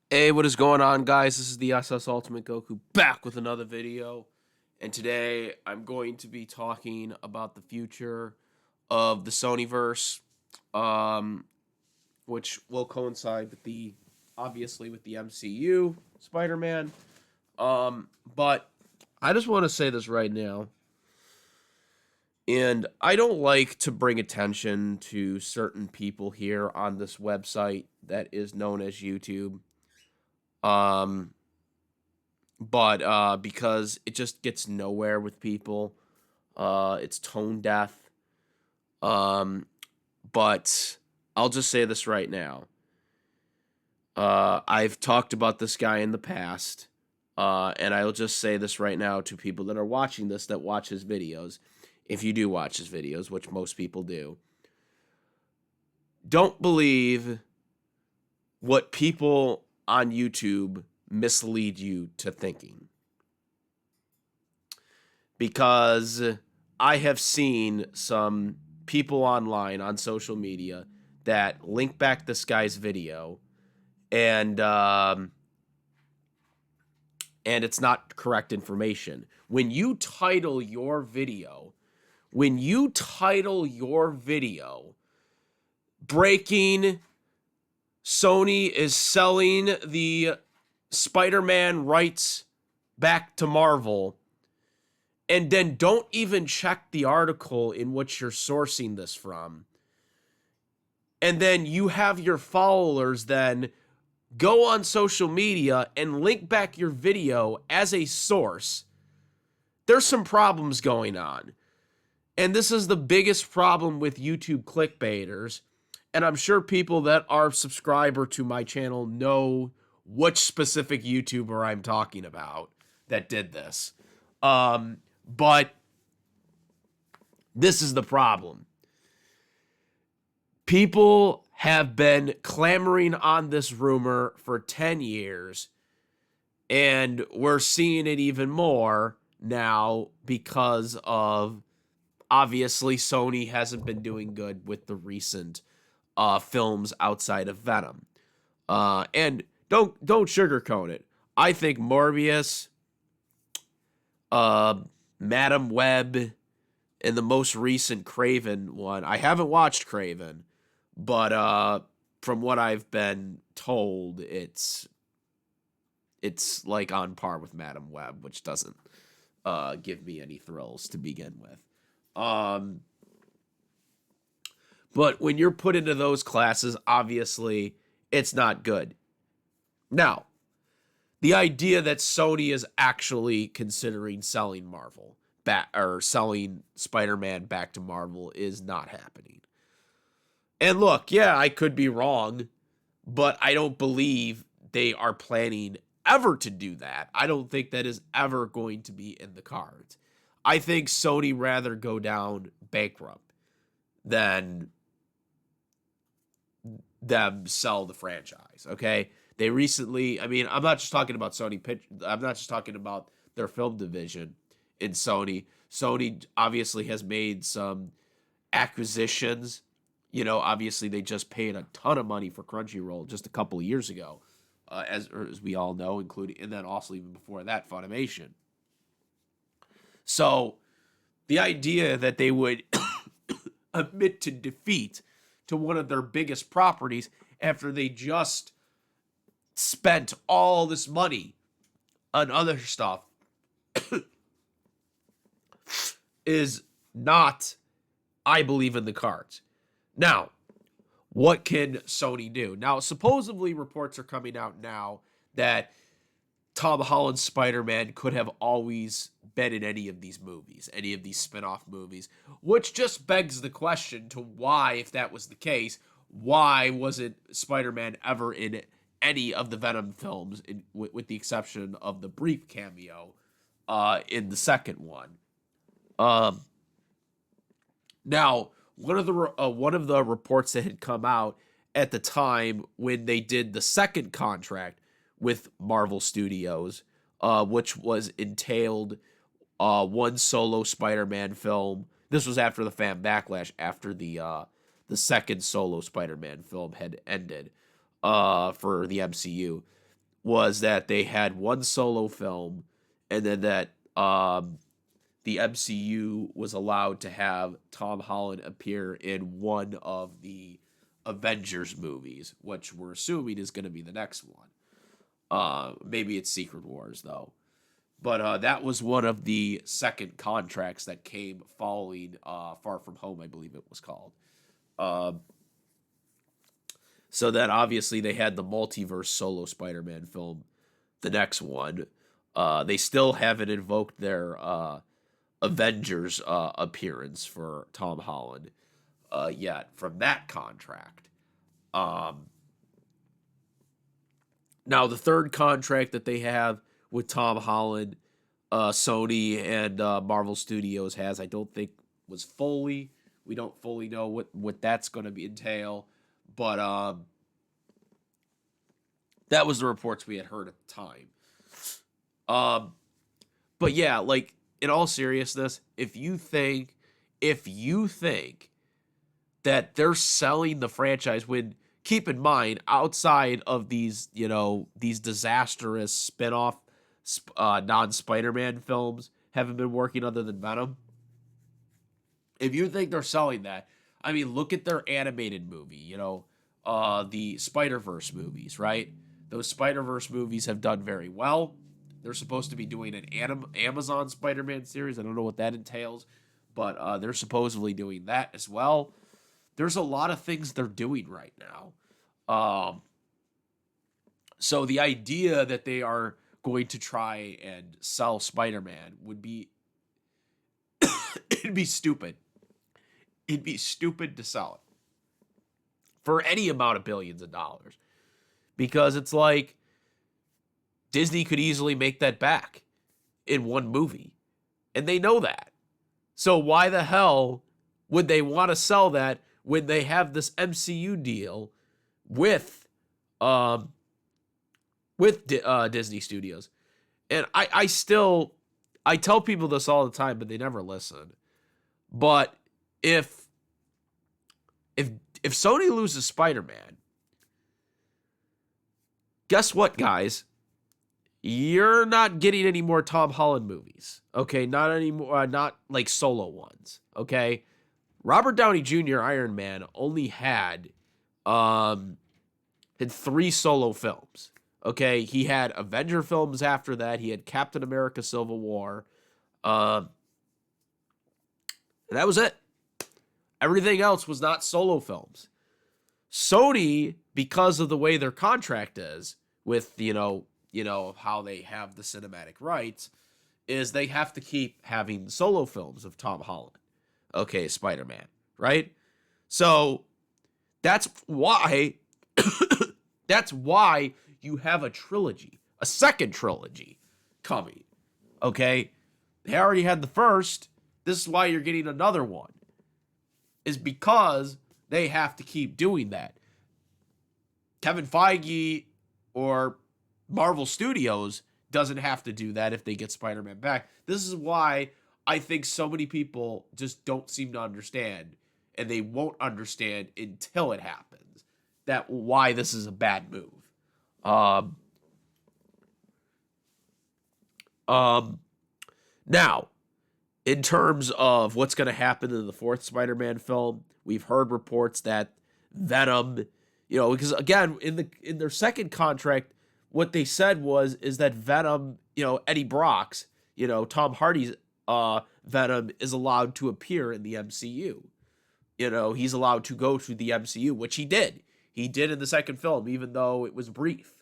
Hey, what is going on, guys? This is the SS Ultimate Goku back with another video. And today I'm going to be talking about the future of the Sonyverse, um, which will coincide with obviously, with the MCU, Spider-Man. But I just want to say this right now. And I don't like to bring attention to certain people here on this website that is known as YouTube. Um, but because it just gets nowhere with people. It's tone deaf. Um, but I'll just say this right now. I've talked about this guy in the past, and I'll just say this right now to people that are watching this that watch his videos. If you do watch his videos, which most people do, don't believe what people on YouTube mislead you to thinking. Because I have seen some people online on social media that link back this guy's video and and it's not correct information. When you title your video breaking Sony is selling the Spider-Man rights back to Marvel, and then don't even check the article in which you're sourcing this from. And then you have your followers then go on social media and link back your video as a source. There's some problems going on. And this is the biggest problem with YouTube clickbaiters. And I'm sure people that are subscriber to my channel know which specific YouTuber I'm talking about that did this. But this is the problem. People have been clamoring on this rumor for 10 years, and we're seeing it even more now because of, obviously, Sony hasn't been doing good with the recent films outside of Venom. And don't sugarcoat it. I think Morbius, uh, Madam Web, and the most recent Craven one. I haven't watched Craven, but from what I've been told, it's like on par with Madam Web, which doesn't give me any thrills to begin with. But when you're put into those classes, obviously it's not good. Now, the idea that Sony is actually considering selling Marvel back or selling Spider-Man back to Marvel is not happening. And look, yeah, I could be wrong, but I don't believe they are planning ever to do that. I don't think that is ever going to be in the cards. I think Sony rather go down bankrupt than them sell the franchise, okay? They recently, I mean, I'm not just talking about I'm not just talking about their film division in Sony. Sony obviously has made some acquisitions. You know, obviously they just paid a ton of money for Crunchyroll just a couple of years ago, as we all know, including, and then also even before that, Funimation. So the idea that they would admit to defeat to one of their biggest properties after they just spent all this money on other stuff is not, I believe, in the cards. Now, what can Sony do? Now, supposedly reports are coming out now that Tom Holland's Spider-Man could have always been in any of these movies, any of these spin-off movies, which just begs the question to why, if that was the case, why wasn't Spider-Man ever in any of the Venom films, with the exception of the brief cameo in the second one? Um, Now, one of the reports that had come out at the time when they did the second contract with Marvel Studios, which was entailed one solo Spider-Man film. This was after the fan backlash, after the second solo Spider-Man film had ended for the MCU. was that they had one solo film, and then that the MCU was allowed to have Tom Holland appear in one of the Avengers movies, which we're assuming is going to be the next one. Maybe it's Secret Wars, though. But that was one of the second contracts that came following Far From Home, I believe it was called. So then obviously they had the multiverse solo Spider-Man film, the next one. They still haven't invoked their Avengers appearance for Tom Holland yet from that contract. Now, the third contract that they have with Tom Holland, Sony and Marvel Studios has, I don't think was fully. We don't fully know what that's going to be entail, but that was the reports we had heard at the time. But yeah, like in all seriousness, if you think that they're selling the franchise, when keep in mind outside of these these disastrous spin-off non-Spider-Man films haven't been working other than Venom. If you think they're selling that, I mean, look at their animated movie, the Spider-Verse movies, right? Those Spider-Verse movies have done very well. They're supposed to be doing an Amazon Spider-Man series. I don't know what that entails, but they're supposedly doing that as well. There's a lot of things they're doing right now. So the idea that they are going to try and sell Spider-Man would be it'd be stupid. It'd be stupid to sell it for any amount of billions of dollars, because it's like Disney could easily make that back in one movie, and they know that. So why the hell would they want to sell that when they have this MCU deal with Disney Studios? And I tell people this all the time, but they never listen. But if Sony loses Spider-Man, guess what, guys? You're not getting any more Tom Holland movies. Okay, not anymore. Not like solo ones. Okay, Robert Downey Jr. Iron Man only had 3 solo films. Okay, he had Avenger films after that. He had Captain America: Civil War. And that was it. Everything else was not solo films. Sony, because of the way their contract is with, how they have the cinematic rights, is they have to keep having solo films of Tom Holland. Okay, Spider-Man, right? So that's why you have a trilogy, a second trilogy coming. Okay? They already had the first. This is why you're getting another one. Is because they have to keep doing that. Kevin Feige or Marvel Studios doesn't have to do that if they get Spider-Man back. This is why I think so many people just don't seem to understand, and they won't understand until it happens, that why this is a bad move. Now, in terms of what's going to happen in the fourth Spider-Man film, we've heard reports that Venom, because again, in their second contract, what they said is that Venom, Eddie Brock's, Tom Hardy's Venom is allowed to appear in the MCU. He's allowed to go to the MCU, which he did. He did in the second film, even though it was brief.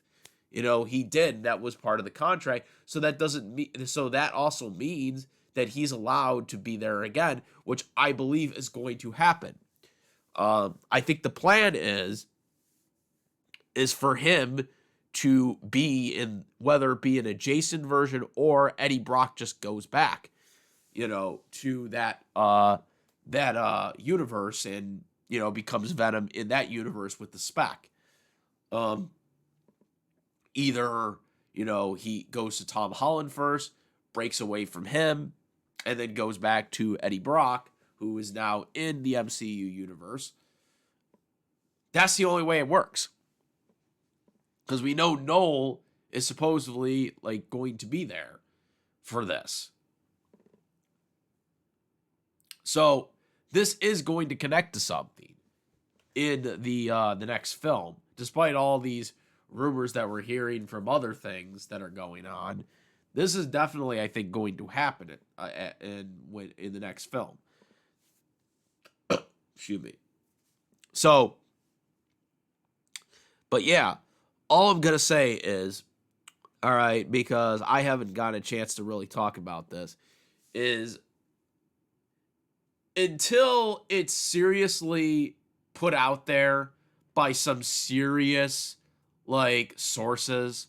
He did. That was part of the contract. So that also means that he's allowed to be there again, which I believe is going to happen. I think the plan is for him to be in, whether it be an adjacent version or Eddie Brock just goes back, to that universe and, becomes Venom in that universe with the spec. Either, he goes to Tom Holland first, breaks away from him, and then goes back to Eddie Brock, who is now in the MCU universe. That's the only way it works. Because we know Noel is supposedly like going to be there for this. So this is going to connect to something in the next film, despite all these rumors that we're hearing from other things that are going on. This is definitely, I think, going to happen in the next film. Excuse me. So, but yeah, all I'm gonna say is, all right, because I haven't gotten a chance to really talk about this, is until it's seriously put out there by some serious like sources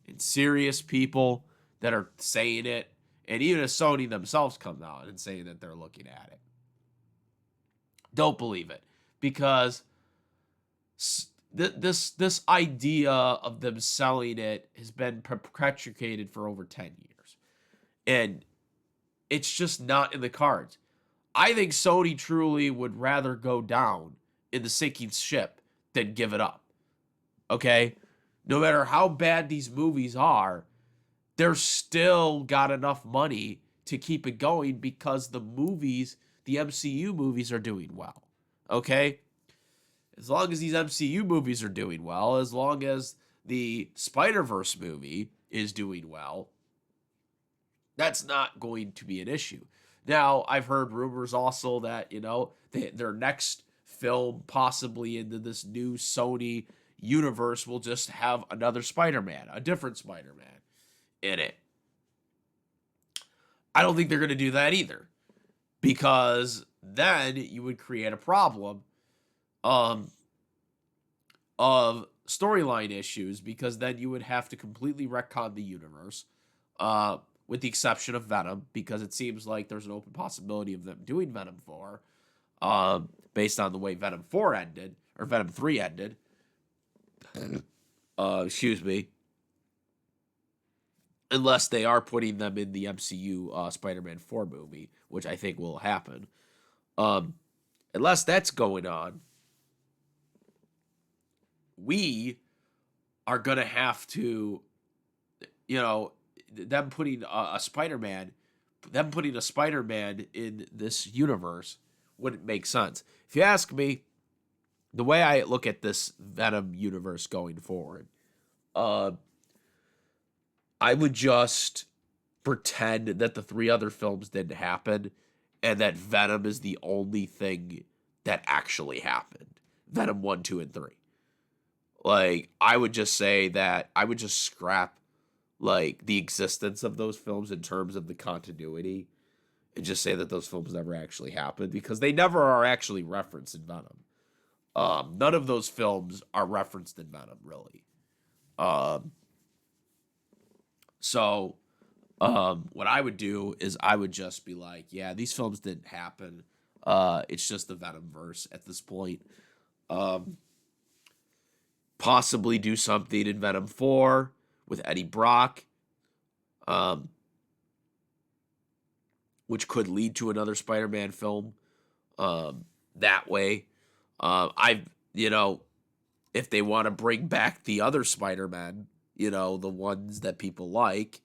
and serious people that are saying it, and even if Sony themselves come out and saying that they're looking at it, don't believe it, because this idea of them selling it has been perpetuated for over 10 years, and it's just not in the cards. I think Sony truly would rather go down in the sinking ship than give it up. Okay? No matter how bad these movies are, they're still got enough money to keep it going because the MCU movies are doing well. Okay? As long as these MCU movies are doing well, as long as the Spider-Verse movie is doing well, that's not going to be an issue. Now, I've heard rumors also that, their next film, possibly into this new Sony universe, will just have another Spider-Man, a different Spider-Man in it. I don't think they're going to do that either, because then you would create a problem of storyline issues, because then you would have to completely retcon the universe, with the exception of Venom, because it seems like there's an open possibility of them doing Venom 4, based on the way Venom 4 ended, or Venom 3 ended. Excuse me. Unless they are putting them in the MCU Spider-Man 4 movie, which I think will happen. Unless that's going on, we are going to have to, them putting a Spider-Man in this universe wouldn't make sense. If you ask me, the way I look at this Venom universe going forward, I would just pretend that the 3 other films didn't happen and that Venom is the only thing that actually happened. Venom 1, 2, and 3. Like, I would just say that I would just scrap like the existence of those films in terms of the continuity, and just say that those films never actually happened, because they never are actually referenced in Venom. None of those films are referenced in Venom, really. So what I would do is I would just be like, yeah, these films didn't happen. It's just the Venom verse at this point. Possibly do something in Venom 4 with Eddie Brock, which could lead to another Spider-Man film that way. If they want to bring back the other Spider-Man, the ones that people like,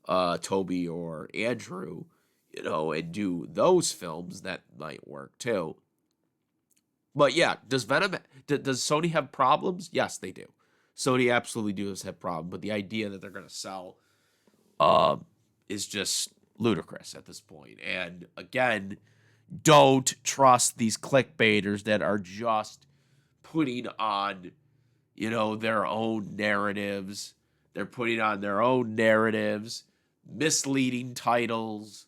Toby or Andrew, and do those films, that might work too. But yeah, does Sony have problems? Yes, they do. Sony absolutely does have problems, but the idea that they're going to sell is just ludicrous at this point. And again, don't trust these clickbaiters that are just putting on, their own narratives. They're putting on their own narratives, misleading titles.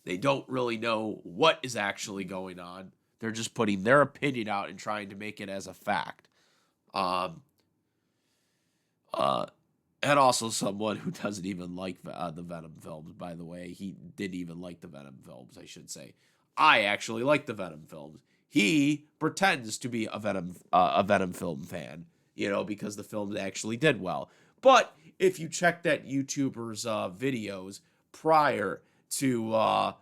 They don't really know what is actually going on. They're just putting their opinion out and trying to make it as a fact. And also someone who doesn't even like the Venom films, by the way. He didn't even like the Venom films, I should say. I actually like the Venom films. He pretends to be a Venom film fan, because the films actually did well. But if you check that YouTuber's videos prior to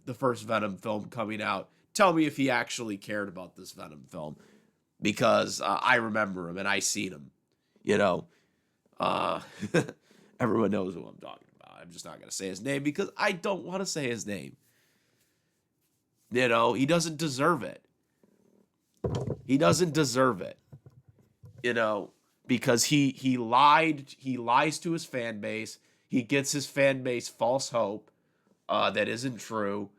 the first Venom film coming out, tell me if he actually cared about this Venom film, because I remember him and I seen him. You know, uh, everyone knows who I'm talking about. I'm just not going to say his name because I don't want to say his name. You know, he doesn't deserve it. He doesn't deserve it. You know, because he lies to his fan base. He gets his fan base false hope that isn't true,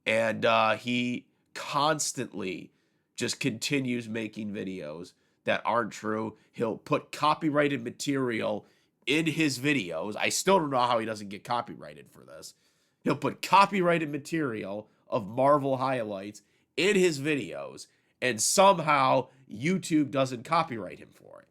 and he constantly just continues making videos that aren't true. He'll put copyrighted material in his videos. I still don't know how he doesn't get copyrighted for this. He'll put copyrighted material of Marvel highlights in his videos, and somehow YouTube doesn't copyright him for it.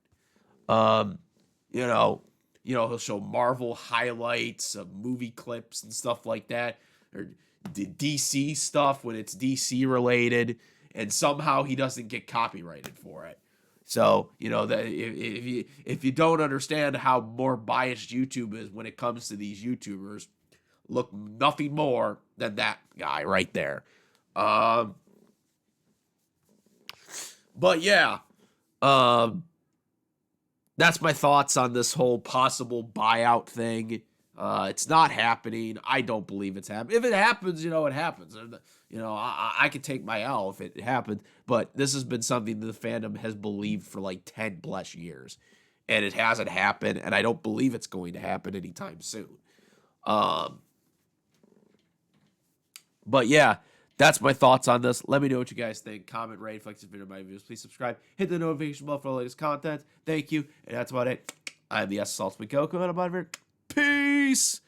You know, he'll show Marvel highlights of movie clips and stuff like that, or DC stuff when it's DC related, and somehow he doesn't get copyrighted for it. So, you know, that if you don't understand how more biased YouTube is when it comes to these YouTubers, look nothing more than that guy right there. But yeah, that's my thoughts on this whole possible buyout thing. It's not happening. I don't believe it's happening. If it happens, you know, it happens. You know, I could take my L if it happens. But this has been something that the fandom has believed for like 10 plus years. And it hasn't happened. And I don't believe it's going to happen anytime soon. But yeah, that's my thoughts on this. Let me know what you guys think. Comment, rate, like this video, my videos. Please subscribe. Hit the notification bell for the latest content. Thank you. And that's about it. I'm the S Ultimate Goku, and I'm out of here. Peace.